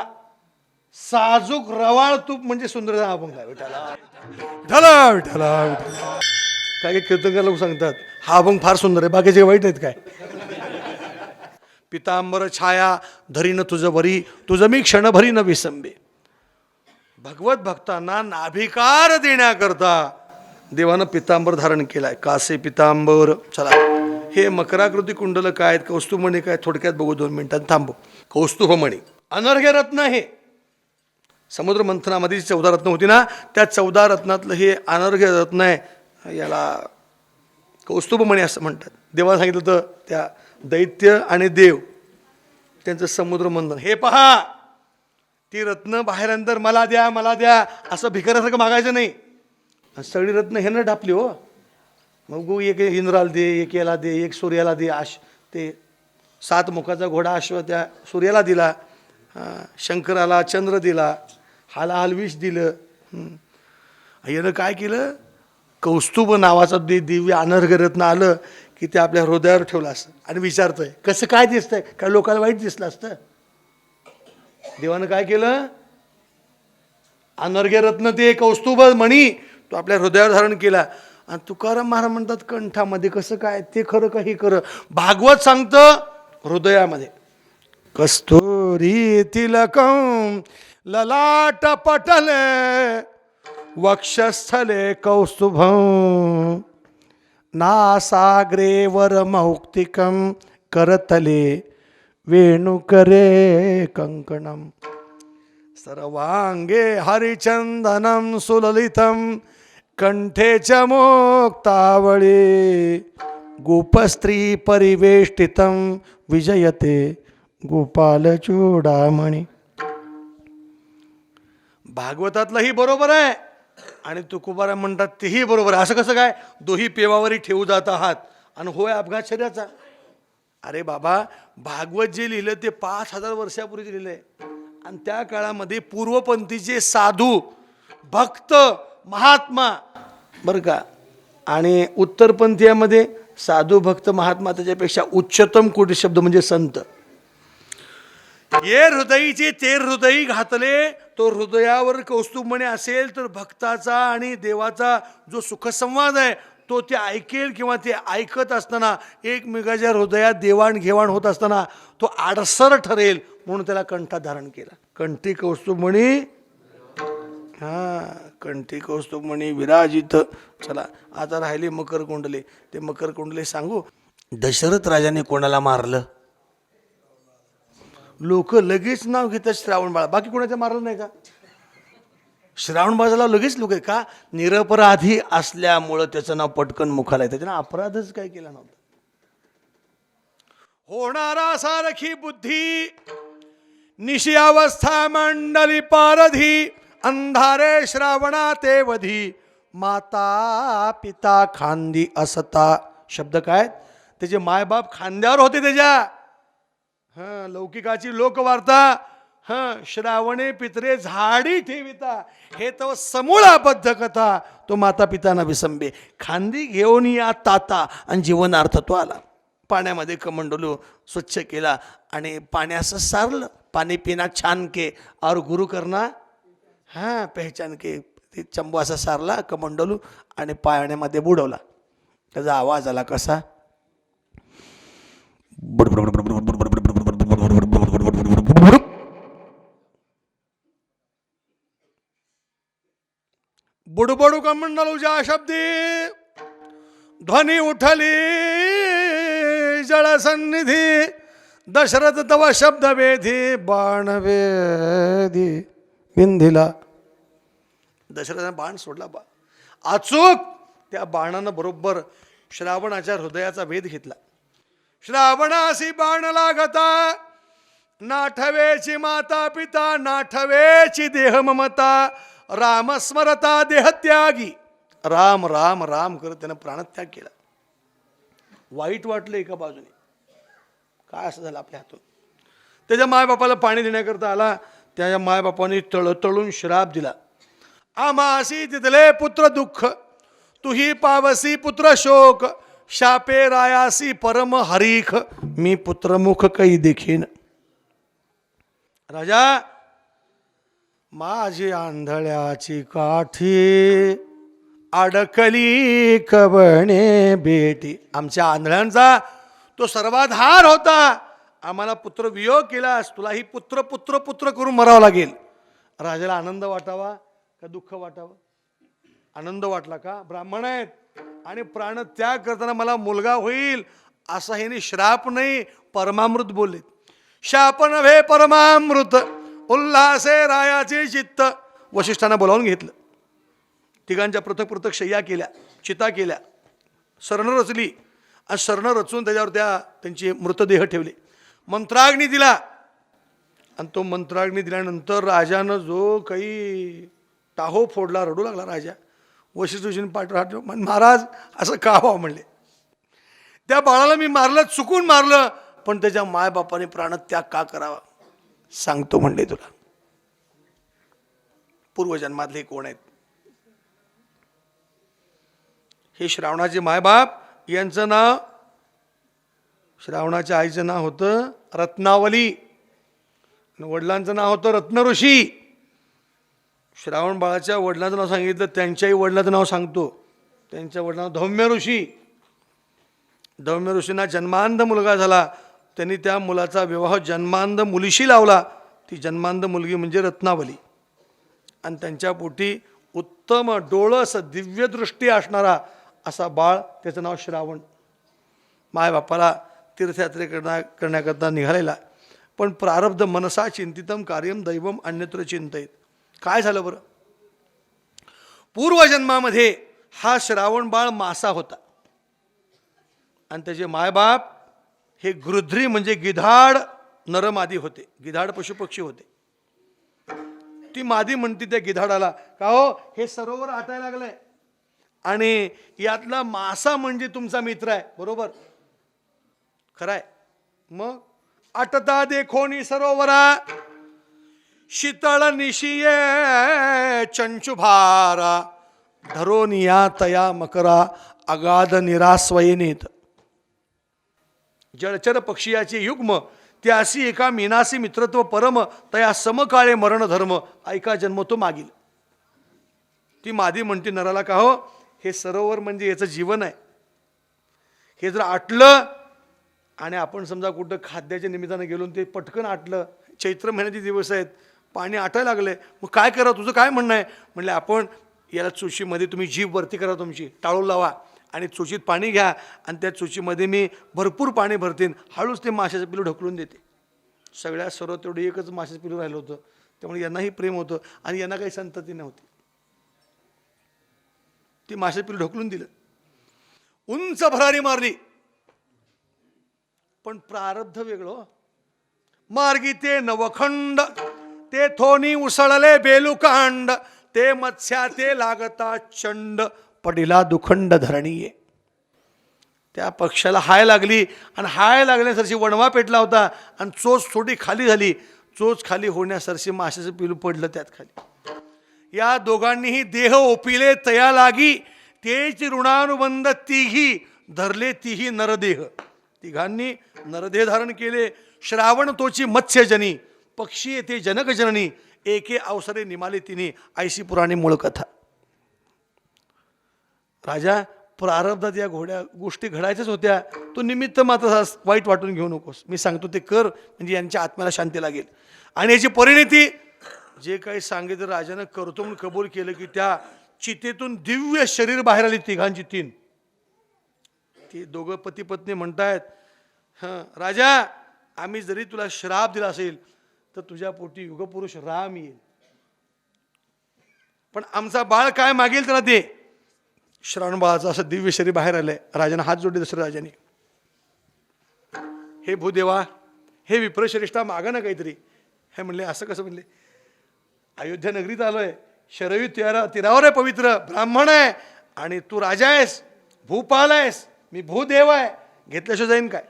साजूक रवाळ तूप म्हणजे सुंदर अभंग आहे. विठाला विठाला विठाला विठाला. काय कीर्तनकार लोक सांगतात हा अभंग फार सुंदर आहे, बाकीचे वाईट आहेत काय. पितांबर छाया धरीन तुझं वरी, तुझं मी क्षणभरी न विसंबे. भगवत भक्तांना नाभिकार देण्याकरता देवानं पितांबर धारण केलाय, कासे पितांबर. चला, हे मकराकृती कुंडल काय आहेत, कौस्तुभमणी काय, थोडक्यात बघू 2 मिनिटात थांबू. कौस्तुभमणी अनर्घ्य रत्न आहे. समुद्र मंथनामध्ये 14 रत्न होती ना, त्या 14 रत्नातलं हे अनर्घ्य रत्न आहे. याला कौस्तुभमणी असं म्हणतात. देवाला सांगितलं तर त्या दैत्य आणि देव त्यांचं समुद्र मंथन. हे पहा, ती रत्न बाहेर अंदर मला द्या मला द्या असं भिकाऱ्यासारखं मागायचं नाही. सगळी रत्न हे न ढापली हो. मग एक इंद्राला दे, एक याला दे, एक सूर्याला दे. ते 7 मुखाचा घोडा अश्व त्या सूर्याला दिला, शंकराला चंद्र दिला, हाला विष दिलं, यानं काय केलं, कौस्तुभ नावाचं दिव्य अनर्घरत्न आलं की ते आपल्या हृदयावर ठेवलं असं आणि विचारतोय कसं काय दिसतंय, काय लोकांना वाईट दिसलं असतं. देवानं काय केलं, अनर्घ्य रत्न ते कौस्तुभ मणी तो आपल्या हृदयावर धारण केला. आणि तुकाराम महाराज म्हणतात कंठामध्ये कसं काय, ते खरं का हे खरं. भागवत सांगतं हृदयामध्ये. कस्तुरी तिलकं ललाट पटले वक्षस्थले कौस्तुभं नासाग्रे वरमौक्तिकं करतले वेणुकरे कंकणम सर्वांगे हरिचंदनं सुललितं कंठे च मुक्तावळी गोपस्त्री परिवेष्टितं विजयते गोपाल चूडामणी. भागवतातलंही बरोबर आहे आणि तुकोबाराम म्हणतात तेही बरोबर आहे. असं कसं काय, दोही पेवावरी ठेवू जात आहात आणि होय अपघात शरीराचा. अरे बाबा, भागवत जे लिहिलं ते 5000 वर्षापूर्वी लिहिलं आहे. आणि त्या काळामध्ये पूर्वपंथीचे साधू भक्त महात्मा बरं का, आणि उत्तरपंथीयामध्ये साधू भक्त महात्मा त्याच्यापेक्षा उच्चतम कोटी शब्द म्हणजे संत. ये हृदयीचे ते हृदयी घातले, तो हृदयावर कौस्तुभमणी असेल तर भक्ताचा आणि देवाचा जो सुखसंवाद आहे तो ते ऐकेल, किंवा ते ऐकत असताना एकमेकाच्या हृदयात देवाणघेवाण होत असताना तो आडसर ठरेल, म्हणून त्याला कंठात धारण केला. कंठी कौस्तुभमणी, कंठी कौस्तुभमणी विराजित. चला आता राहिले मकर कुंडले. ते मकर कुंडले सांगू. दशरथ राजाने कोणाला मारलं? लोक लगेच नाव घेतात श्रावण बाळा. बाकी कोणाचं मारलं नाही का? श्रावण बाळाला लगेच लोक का, निरपराधी असल्यामुळं त्याचं नाव पटकन मुखाला येतं. त्यानं अपराधच काय केला नव्हता. होणारा सारखी बुद्धी निशी अवस्था मंडली पारधी अंधारे श्रावणा ते वधी माता पिता खांदी असता. शब्द काय, त्याचे मायबाप खांद्यावर होते त्याच्या. लौकिकाची लोकवार्ता. श्रावणे पितरे झाडी ठेविता, हे तो समूळाबद्ध कथा. तो माता पिताना विसंबे खांदी घेऊन या ताता. आणि जीवनार्थ तो आला. पाण्यामध्ये कमंडलू स्वच्छ केला आणि पाण्याचं सारलं. पाणी पिना छान के और गुरु करना पहचान के. ते चंबू असा सारला कमंडलू आणि पाण्यामध्ये बुडवला. त्याचा आवाज आला कसा, बुडबडू कमंडलूच्या शब्दी ध्वनी उठली जळसन्निधी. दशरथ तव शब्द वेधी बाण वेधी बिंदिला. दशरथाने बाण सोडला. अचूक त्या बाणानं बरोबर श्रावणाच्या हृदयाचा वेध घेतला. श्रावणासी बाण लागता, नाठवेची माता पिता, नाठवेची देह ममता, राम स्मरता देहत्यागी. राम राम राम करत त्यानं प्राणत्याग केला. वाईट वाटलं एका बाजूने, काय असं झालं आपल्या हातून. त्याच्या मायबापाला पाणी देण्याकरता आला. त्याच्या मायबापाने तळतळून श्राप दिला. आमासी तिथले पुत्र दुःख, तुही पावसी पुत्र शोक, शापे रायासी परम हरीख, मी पुत्रमुख काही देखीन. राजा, माझी आंधळ्याची काठी अडकली कवणे बेटी. आमच्या आंधळ्यांचा तो सर्वाधार होता. आम्हाला पुत्र वियोग केलास, तुलाही पुत्र पुत्र पुत्र करून मरावं लागेल. राजाला आनंद वाटावा का दुःख वाटावं? आनंद वाटला का? ब्राह्मण आहेत आणि प्राणत्याग करताना मला मुलगा होईल असा ह्याने श्राप नाही परमामृत बोलले. शाप नव्हे परमामृत, उल्हासे रायाचे चित्त. वशिष्ठांना बोलावून घेतलं. तिघांच्या पृथक पृथक शय्या केल्या, चिता केल्या, शरण रचली आणि शरण रचून त्याच्यावर त्यांची मृतदेह ठेवले. मंत्राग्नी दिला आणि तो मंत्राग्नी दिल्यानंतर राजानं जो काही टाहो फोडला, रडू लागला राजा. वशिष्ठजींनी पाठ महाराज असं का व्हावं म्हणले. त्या बाळाला मी मारलं, चुकून मारलं, पण त्याच्या मायबापाने प्राणत्याग का करावा सांगतो म्हणले तुला. पूर्वजन्मातले कोण आहेत? हे श्रावणाचे मायबाप, यांचं नाव, श्रावणाच्या आईचं नाव होतं रत्नावली, वडिलांचं नाव होतं रत्नऋषी. श्रावण बाळाच्या वडिलांचं नाव सांगितलं, त्यांच्याही वडिलांचं नाव सांगतो. त्यांच्या वडिलांना धौम्य ऋषी. धौम्य ऋषींना जन्मांध मुलगा झाला. त्यांनी त्या मुलाचा विवाह जन्मांध मुलीशी लावला. ती जन्मांध मुलगी म्हणजे रत्नावली. आणि त्यांच्या पोटी उत्तम डोळस दिव्यदृष्टी असणारा असा बाळ, त्याचं नाव श्रावण. मायबापाला तीर्थयात्रे करण्याकरता निघालेला. पण प्रारब्ध मनसा चिंतितम कार्यम दैवम अन्यत्र चिंतित. काय झालं बरं? पूर्वजन्मामध्ये हा श्रावण बाळ मासा होता आणि त्याचे मायबाप हे गृध्री म्हणजे गिधाड नरमादी होते. गिधाड पशुपक्षी होते. ती मादी म्हणते त्या गिधाडाला, का हो हे सरोवर आटायला लागलंय आणि यातला मासा म्हणजे तुमचा मित्र आहे, बरोबर? खरंय. मग आटता देखोनी सरोवरा शीतळ निशिये चंचुभारा धरोनिया तया मकरा अगाध निरास्वयनीत. जळचर पक्षियाचे युग्म त्यासी एका मीनासी मित्रत्व परम तया समकाळे मरण धर्म ऐका जन्म तो मागील. ती मादी म्हणते नराला, का हो हे सरोवर म्हणजे याचं जीवन आहे. हे जर आटलं आणि आपण समजा कुठं खाद्याच्या निमित्तानं गेलो ते पटकन आटलं, चैत्र महिन्याचे दिवस आहेत, पाणी आटायला लागले, मग काय करा? तुझं काय म्हणणं आहे? म्हणले आपण याला चुशीमध्ये तुम्ही जीभ वरती करा, तुमची टाळू लावा आणि चुशीत पाणी घ्या आणि त्या चुशीमध्ये मी भरपूर पाणी भरतीन, हळूच ते माशाचं पिलू ढकलून देते. सगळ्या सर्व तेवढं एकच माशाचं पिलू राहिलं होतं. त्यामुळे यांनाही प्रेम होतं आणि यांना काही संतती नव्हती. ती माशाचं पिलू ढकलून दिलं, उंच भरारी मारली. पण प्रारब्ध वेगळं. मार्गी ते नवखंड ते थोनी उसळले बेलुकांड ते मत्स्या ते लागता चंड पडिला दुखंड धरणीये. त्या पक्षाला हाय लागली आणि हाय लागण्यासारखी वणवा पेटला होता आणि चोच थोडी खाली झाली. चोच खाली होण्यासारखी माशाचं पिलू पडलं त्यात खाली. या दोघांनीही देह ओपिले तया लागी तेच ऋणानुबंध तिघी धरले तिही नरदेह. तिघांनी नरदेह धारण केले. श्रावण तोची मत्स्यजनी पक्षी येथे जनकजननी एके अवसरे निमाले तिने ऐशी पुराणी मूळ कथा. राजा, प्रारब्धात या गोष्टी घडायच्याच होत्या. तो निमित्त मात्र वाईट वाटून घेऊ नकोस. मी सांगतो ते कर, म्हणजे यांच्या आत्म्याला शांती लागेल. आणि याची परिणती जे काही सांगितलं राजानं करतो म्हणून कबूल केलं की त्या चितेतून दिव्य शरीर बाहेर आली. तिघांची तीन. ती दोघं पती पत्नी म्हणतायत, राजा आम्ही जरी तुला श्राप दिला असेल तर तुझ्या पोटी युगपुरुष राम येईल, पण आमचा बाळ काय मागेल त्याला दे. श्रावण बाळाचं असं दिव्य शरीर बाहेर आलंय. राजाने हात जोडले. दुसऱ्या राजाने, हे भूदेवा, हे विप्रश्रेष्ठा, मागा ना काहीतरी. हे म्हणले, असं कसं? म्हणले, अयोध्या नगरीत आलोय, शरयू तीरावर आहे, पवित्र ब्राह्मण आहे आणि तू राजा आहेस, भूपाल आहेस, मी भूदेव आहे, घेतल्याशिवाय जाईन काय?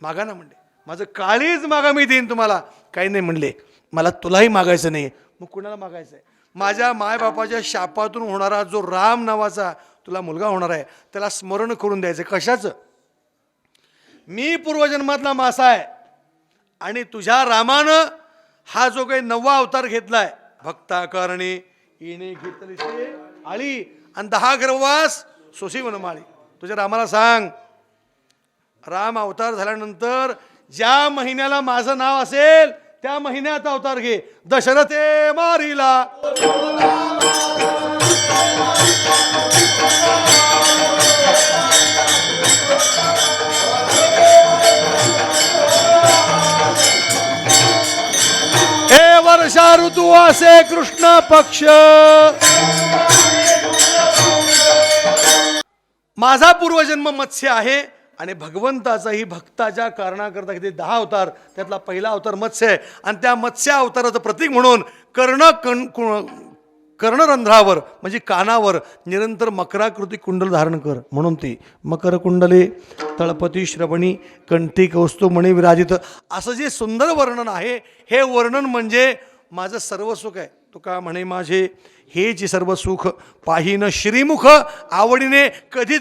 मागा ना म्हणले. माझं काळीज मागा, मी देईन तुम्हाला. काही नाही म्हणले, मला तुलाही मागायचं नाही. मग कुणाला मागायचं आहे? माझ्या मायबापाच्या शापातून होणारा जो राम नावाचा तुला मुलगा होणार आहे त्याला स्मरण करून द्यायचं. कशाचं? मी पूर्वजन्मातला मासा आहे आणि तुझ्या रामानं हा जो काही 9वा अवतार घेतलाय, भक्ताकारणे येणे घेतली आळी आणि 10 गर्भवास सोसी वनमाळी. तुझ्या रामाला सांग, राम अवतार झाल्यानंतर ज्या महिन्याला माझं नाव असेल त्या महिन्यात अवतार घे. दशरथे मारिला हे वर्षा ऋतू असे कृष्ण पक्ष. माझा पूर्वजन्म मत्स्य आहे आणि भगवंताचाही भक्ताच्या कारणाकरता किती 10 अवतार, त्यातला पहिला अवतार मत्स्य आहे. आणि त्या मत्स्य अवताराचं प्रतीक म्हणून कर्णरंध्रावर म्हणजे कानावर निरंतर मकराकृती कुंडल धारण कर. म्हणून ती मकर कुंडले तळपती श्रवणी कंठी कौस्तुभमणी विराजित. असं जे सुंदर वर्णन आहे, हे वर्णन म्हणजे माझं सर्व सुख आहे. तुका म्हणे माझे हे जे सर्व सुख पाहिन श्रीमुख आवडीने कधी